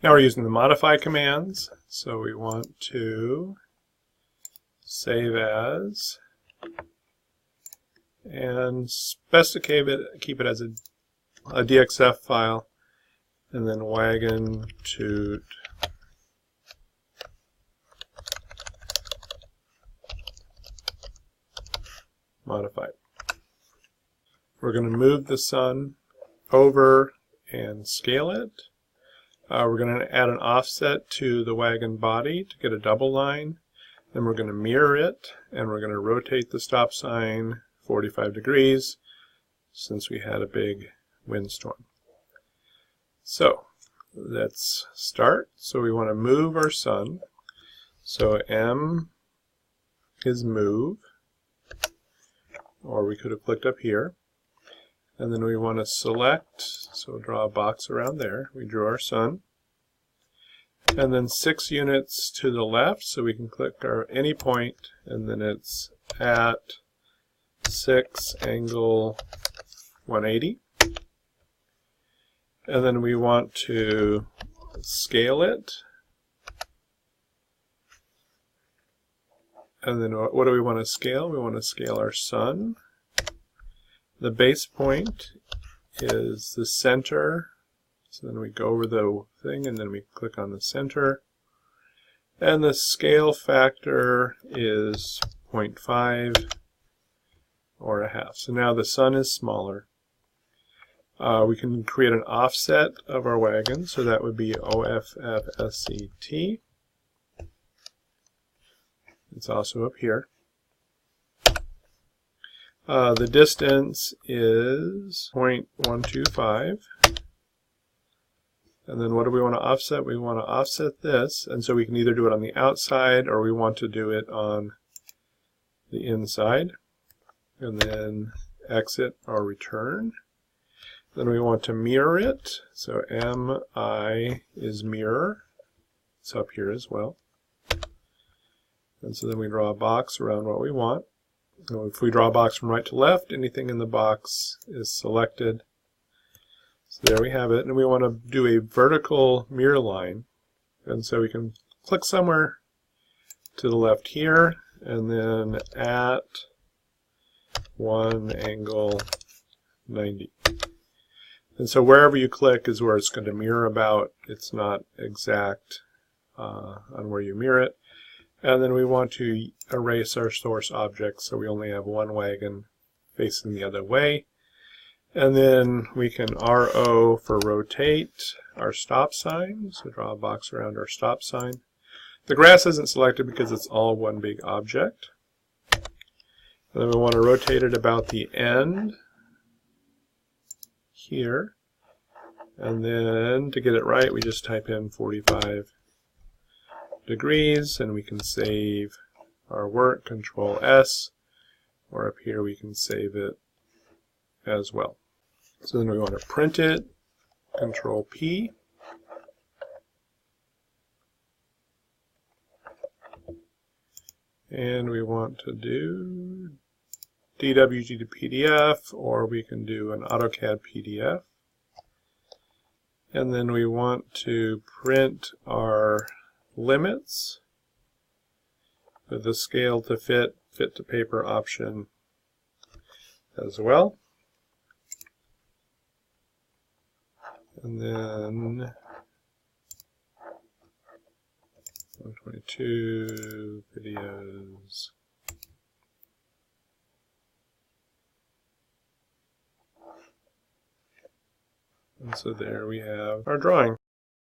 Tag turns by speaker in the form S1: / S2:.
S1: Now we're using the modify commands, so we want to save as and keep it as a DXF file, and then wagon toot modified. We're going to move the sun over and scale it. We're going to add an offset to the wagon body to get a double line. Then we're going to mirror it, and we're going to rotate the stop sign 45 degrees since we had a big windstorm. So let's start. So we want to move our sun. So M is move, or we could have clicked up here. And then we want to select, so we'll draw a box around there. We drew our sun. And then 6 units to the left, so we can click any point, and then it's at 6 angle 180. And then we want to scale it. And then what do we want to scale? We want to scale our sun. The base point is the center. So then we go over the thing, and then we click on the center. And the scale factor is 0.5 or a half. So now the sun is smaller. We can create an offset of our wagon, so that would be OFFSET. It's also up here. The distance is 0.125. And then what do we want to offset? We want to offset this, and so we can either do it on the outside or we want to do it on the inside. And then exit or return. Then we want to mirror it, so MI is mirror. It's up here as well. And so then we draw a box around what we want. So if we draw a box from right to left, anything in the box is selected. So there we have it, and we want to do a vertical mirror line. And so we can click somewhere to the left here, and then at 1 angle 90. And so wherever you click is where it's going to mirror about. It's not exact on where you mirror it. And then we want to erase our source object, so we only have one wagon facing the other way. And then we can RO for rotate our stop sign, so draw a box around our stop sign. The grass isn't selected because it's all one big object. And then we want to rotate it about the end here. And then to get it right, we just type in 45 degrees, and we can save our work, Control S, or up here we can save it as well. So then we want to print it, Control P. And we want to do DWG to PDF, or we can do an AutoCAD PDF. And then we want to print our limits with the scale to fit to paper option as well. And then 122 videos. And so there we have our drawing.